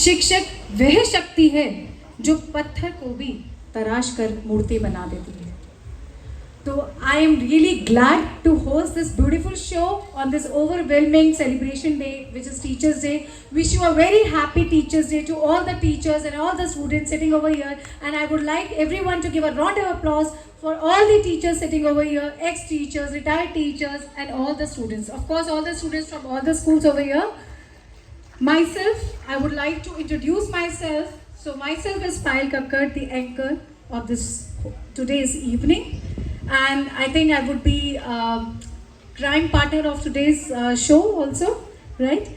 शिक्षक वह शक्ति है जो पत्थर को भी तराश कर मूर्ति बना देती है. So I am really glad to host this beautiful show on this overwhelming celebration day, which is Teachers Day. Wish you a very happy Teachers Day to all the teachers and all the students sitting over here. And I would like everyone to give a round of applause for all the teachers sitting over here, ex-teachers, retired teachers, and all the students. Of course, all the students from all the schools over here. Myself, I would like to introduce myself. So myself is Payal Kakkar, the anchor of this today's evening. And I think I would be crime partner of today's show also, right?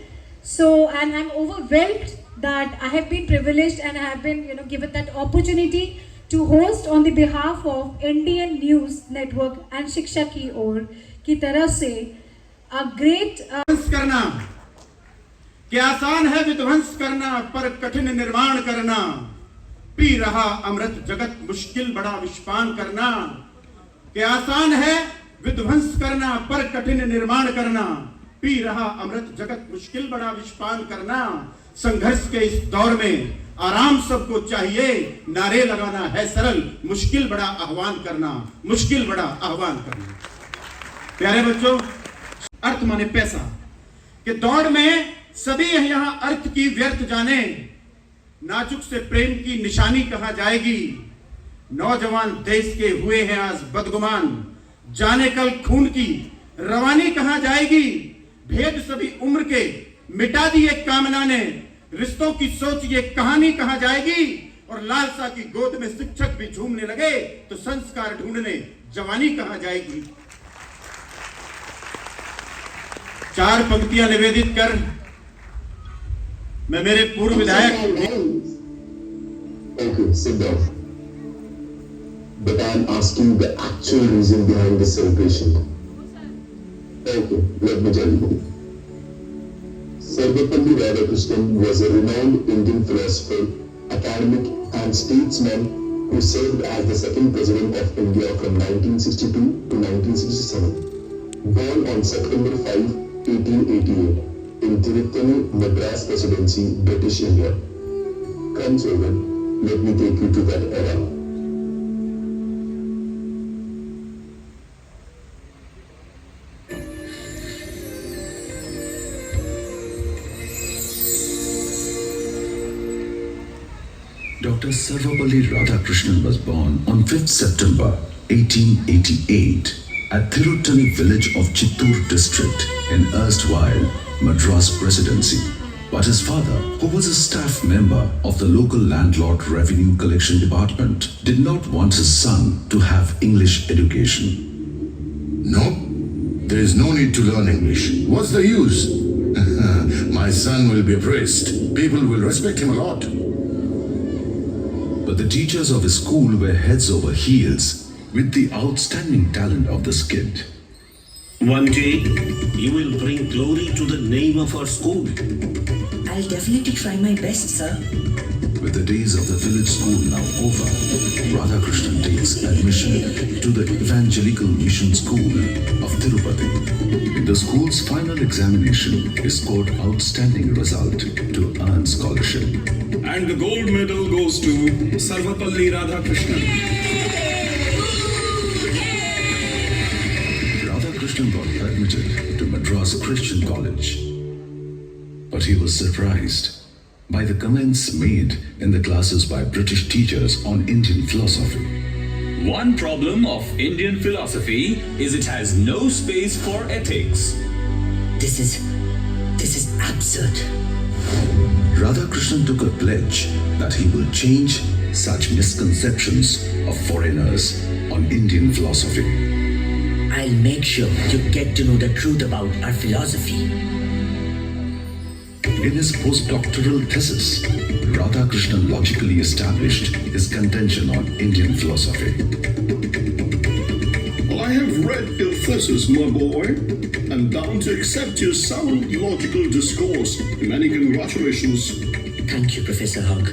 So, and I'm overwhelmed that I have been privileged and I have been, given that opportunity to host on the behalf of Indian News Network and Shiksha Ki Or की तरफ से a great करना कि आसान है विध्वंस करना पर कठिन निर्माण करना, पी रहा अमृत जगत मुश्किल बड़ा विषपान करना. कि आसान है विध्वंस करना पर कठिन निर्माण करना, पी रहा अमृत जगत मुश्किल बड़ा विषपान करना. संघर्ष के इस दौर में आराम सबको चाहिए, नारे लगाना है सरल, मुश्किल बड़ा आह्वान करना, मुश्किल बड़ा आह्वान करना. प्यारे बच्चों, अर्थ माने पैसा कि दौड़ में सभी यहां अर्थ की व्यर्थ जाने, नाजुक से प्रेम की निशानी कहां जाएगी. नौजवान देश के हुए हैं आज बदगुमान, जाने कल खून की रवानी कहां जाएगी. भेद सभी उम्र के मिटा दिए कामना ने, रिश्तों की सोच ये कहानी कहां जाएगी. और लालसा की गोद में शिक्षक भी झूमने लगे तो संस्कार ढूंढने जवानी कहां जाएगी. चार पंक्तियां निवेदित कर मैं मेरे पूर्व विधायक. But I am asking the actual reason behind the celebration. Okay, let me tell you. Sarvapalli Radhakrishnan was a renowned Indian philosopher, academic and statesman who served as the second president of India from 1962 to 1967. Born on September 5, 1888 in Tirupani, Madras Presidency, British India. Come children, let me take you to that era. Dr. Sarvapalli Radhakrishnan was born on 5th September 1888 at Thiruttani village of Chittoor district in erstwhile Madras Presidency. But his father, who was a staff member of the local landlord revenue collection department, did not want his son to have English education. No, there is no need to learn English. What's the use? My son will be a priest. People will respect him a lot. But the teachers of his school were heads over heels with the outstanding talent of this kid. One day, you will bring glory to the name of our school. I'll definitely try my best, sir. With the days of the village school now over, Radhakrishnan takes admission to the Evangelical Mission School of Tirupati. In the school's final examination, he scored outstanding result to earn scholarship. And the gold medal goes to Sarvapalli Radhakrishnan. Radhakrishnan got admitted to Madras Christian College. But he was surprised by the comments made in the classes by British teachers on Indian philosophy. One problem of Indian philosophy is it has no space for ethics. This is absurd. Radhakrishnan took a pledge that he will change such misconceptions of foreigners on Indian philosophy. I'll make sure you get to know the truth about our philosophy. In his postdoctoral thesis, Radhakrishnan logically established his contention on Indian philosophy. I have read your thesis, my boy. I'm bound to accept your sound logical discourse. Many congratulations. Thank you, Professor Hogg.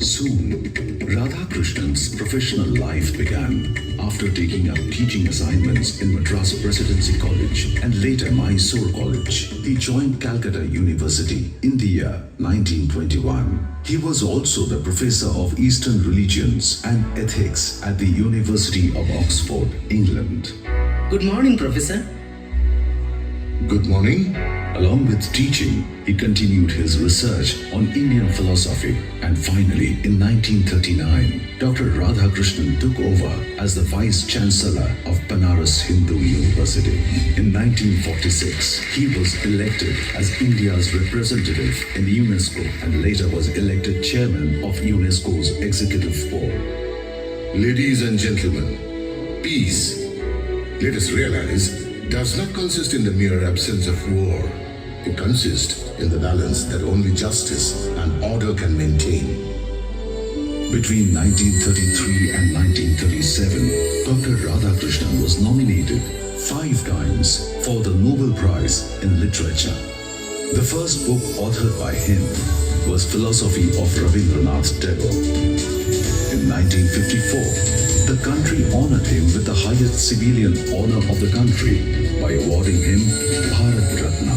Soon, Radhakrishnan's professional life began. after taking up teaching assignments in Madras Presidency College and later Mysore College. He joined Calcutta University in the year 1921. He was also the professor of Eastern religions and ethics at the University of Oxford, England. Good morning, Professor. Good morning. Along with teaching, he continued his research on Indian philosophy, and finally, in 1939, Dr. Radhakrishnan took over as the Vice Chancellor of Banaras Hindu University. In 1946, he was elected as India's representative in UNESCO and later was elected chairman of UNESCO's Executive Board. Ladies and gentlemen, peace, let us realize, does not consist in the mere absence of war. It consists in the balance that only justice and order can maintain. Between 1933 and 1937, Dr. Radhakrishnan was nominated 5 times for the Nobel Prize in Literature. The first book authored by him was Philosophy of Rabindranath Tagore. In 1954, the country honored him with the highest civilian honor of the country by awarding him Bharat Ratna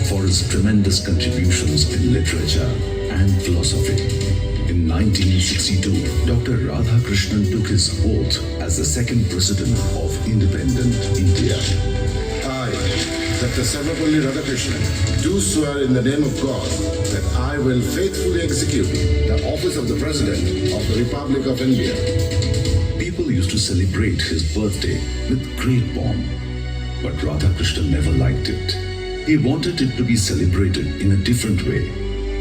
for his tremendous contributions in literature and philosophy. In 1962, Dr. Radhakrishnan took his oath as the second president of independent India. I, Dr. Sarvapalli Radhakrishnan, do swear in the name of God that I will faithfully execute the office of the President of the Republic of India. People used to celebrate his birthday with great pomp, but Radhakrishnan never liked it. He wanted it to be celebrated in a different way.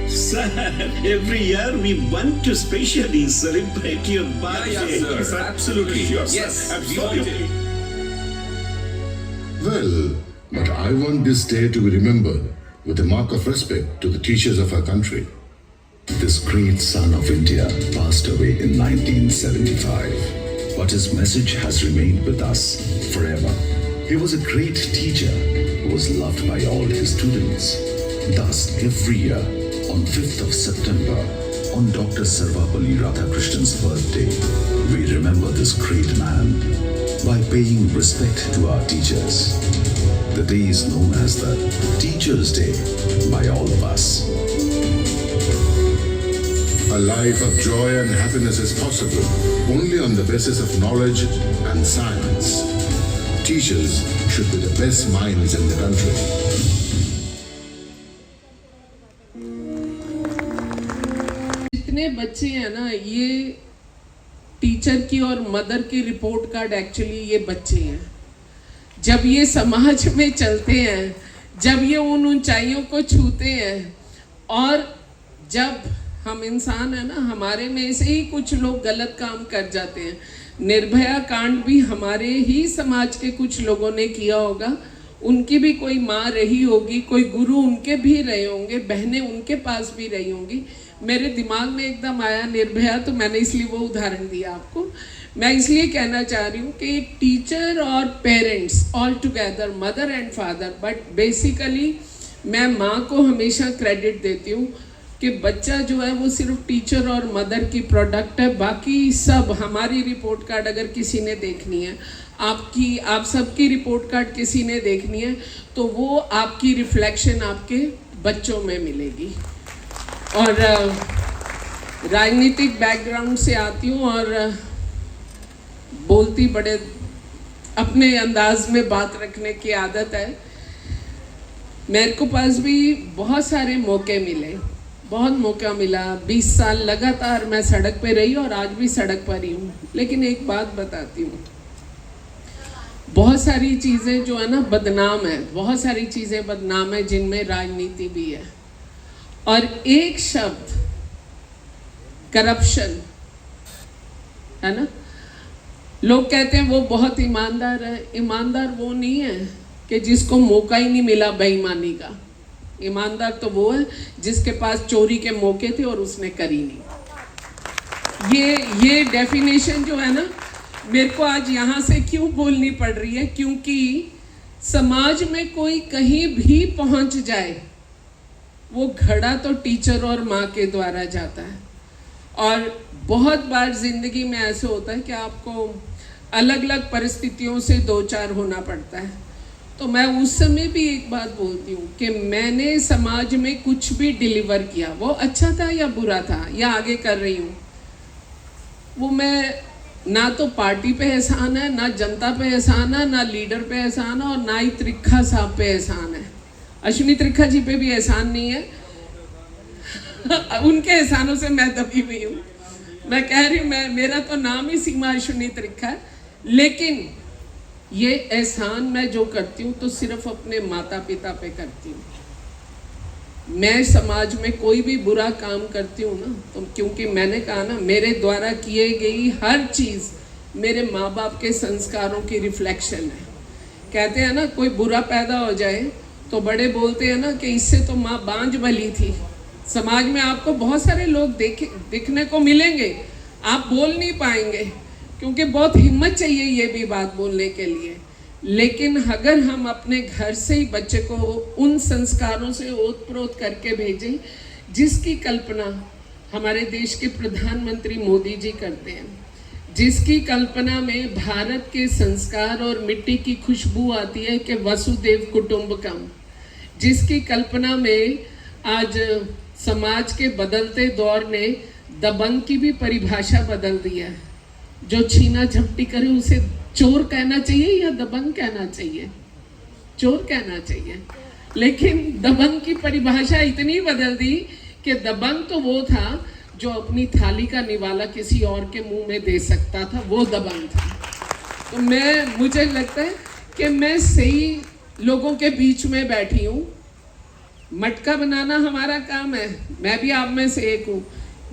Sir, every year we want to specially celebrate your birthday. Yes, sir. Absolutely. Sure, Yes, sir. we want Absolutely. Well, but I want this day to be remembered with a mark of respect to the teachers of our country. This great son of India passed away in 1975, but his message has remained with us forever. He was a great teacher who was loved by all his students. Thus, every year, on 5th of September, on Dr. Sarvapalli Radhakrishnan's birthday, we remember this great man by paying respect to our teachers. The day is known as the Teachers' Day by all of us. A life of joy and happiness is possible only on the basis of knowledge and science. Teachers should be the best minds in the country. जितने बच्चे हैं ना, ये teacher की और mother की report card actually ये बच्चे हैं. जब ये समाज में चलते हैं, जब ये उन ऊंचाइयों को छूते हैं, और जब हम इंसान है ना, हमारे में से ही कुछ लोग गलत काम कर जाते हैं. निर्भया कांड भी हमारे ही समाज के कुछ लोगों ने किया होगा. उनकी भी कोई माँ रही होगी, कोई गुरु उनके भी रहे होंगे, बहनें उनके पास भी रही होंगी. मेरे दिमाग में एकदम आया निर्भया, तो मैंने इसलिए वो उदाहरण दिया आपको. मैं इसलिए कहना चाह रही हूँ कि एक टीचर और parents all together, mother and father, but basically मैं माँ को हमेशा क्रेडिट देती हूँ कि बच्चा जो है वो सिर्फ टीचर और मदर की प्रोडक्ट है. बाकी सब हमारी रिपोर्ट कार्ड अगर किसी ने देखनी है, आप सबकी रिपोर्ट कार्ड किसी ने देखनी है, तो वो आपकी रिफ्लेक्शन आपके बच्चों में मिलेगी. और राजनीतिक बैकग्राउंड से आती हूँ और बोलती बड़े अपने अंदाज में बात रखने की आदत है. मेरे को पास भी बहुत सारे मौके मिले, बहुत मौका मिला. 20 साल लगातार मैं सड़क पे रही और आज भी सड़क पर ही हूँ. लेकिन एक बात बताती हूँ, बहुत सारी चीज़ें जो है ना बदनाम है, बहुत सारी चीज़ें बदनाम है जिनमें राजनीति भी है. और एक शब्द करप्शन है ना, लोग कहते हैं वो बहुत ईमानदार है. ईमानदार वो नहीं है कि जिसको मौका ही नहीं मिला बेईमानी का. ईमानदार तो वो है जिसके पास चोरी के मौके थे और उसने करी नहीं. ये डेफिनेशन जो है ना, मेरे को आज यहाँ से क्यों बोलनी पड़ रही है, क्योंकि समाज में कोई कहीं भी पहुँच जाए, वो घड़ा तो टीचर और माँ के द्वारा जाता है. और बहुत बार ज़िंदगी में ऐसे होता है कि आपको अलग अलग परिस्थितियों से दो चार होना पड़ता है। तो मैं उस समय भी एक बात बोलती हूँ कि मैंने समाज में कुछ भी डिलीवर किया, वो अच्छा था या बुरा था या आगे कर रही हूँ, वो मैं ना तो पार्टी पे एहसान है, ना जनता पे एहसान है, ना लीडर पे एहसान है, और ना ही त्रिखा साहब पे एहसान है। अश्विनी त्रिखा जी पे भी एहसान नहीं है उनके एहसानों से मैं दबी हुई हूँ। मैं कह रही हूँ, मेरा तो नाम ही सीमा अश्विनी त्रिखा है, लेकिन ये एहसान मैं जो करती हूँ तो सिर्फ अपने माता पिता पे करती हूँ। मैं समाज में कोई भी बुरा काम करती हूँ ना, तो क्योंकि मैंने कहा ना, मेरे द्वारा किए गई हर चीज़ मेरे माँ बाप के संस्कारों की रिफ्लेक्शन है। कहते हैं ना, कोई बुरा पैदा हो जाए तो बड़े बोलते हैं ना कि इससे तो माँ बांझ बली थी। समाज में आपको बहुत सारे लोग दिखने को मिलेंगे, आप बोल नहीं पाएंगे क्योंकि बहुत हिम्मत चाहिए ये भी बात बोलने के लिए। लेकिन अगर हम अपने घर से ही बच्चे को उन संस्कारों से ओत-प्रोत करके भेजें जिसकी कल्पना हमारे देश के प्रधानमंत्री मोदी जी करते हैं, जिसकी कल्पना में भारत के संस्कार और मिट्टी की खुशबू आती है कि वसुदेव कुटुंबकम, जिसकी कल्पना में आज समाज के बदलते दौर ने दबंग की भी परिभाषा बदल दी है। जो छीना झपटी करे उसे चोर कहना चाहिए या दबंग कहना चाहिए? चोर कहना चाहिए। लेकिन दबंग की परिभाषा इतनी बदल दी कि दबंग तो वो था जो अपनी थाली का निवाला किसी और के मुंह में दे सकता था, वो दबंग था। तो मुझे लगता है कि मैं सही लोगों के बीच में बैठी हूँ। मटका बनाना हमारा काम है, मैं भी आप में से एक हूँ।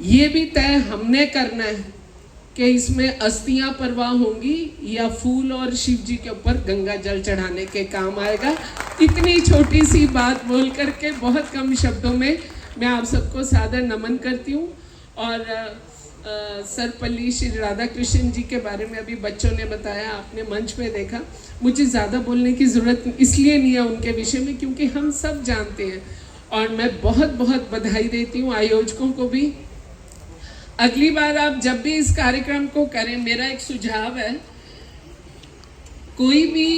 ये भी तय हमने करना है कि इसमें अस्थियां परवाह होंगी या फूल और शिव जी के ऊपर गंगा जल चढ़ाने के काम आएगा। इतनी छोटी सी बात बोल करके बहुत कम शब्दों में मैं आप सबको सादर नमन करती हूँ। और सर्वपल्ली श्री राधा कृष्ण जी के बारे में अभी बच्चों ने बताया, आपने मंच पे देखा। मुझे ज़्यादा बोलने की ज़रूरत इसलिए नहीं है उनके विषय में क्योंकि हम सब जानते हैं, और मैं बहुत बहुत बधाई देती हूँ आयोजकों को भी। अगली बार आप जब भी इस कार्यक्रम को करें, मेरा एक सुझाव है, कोई भी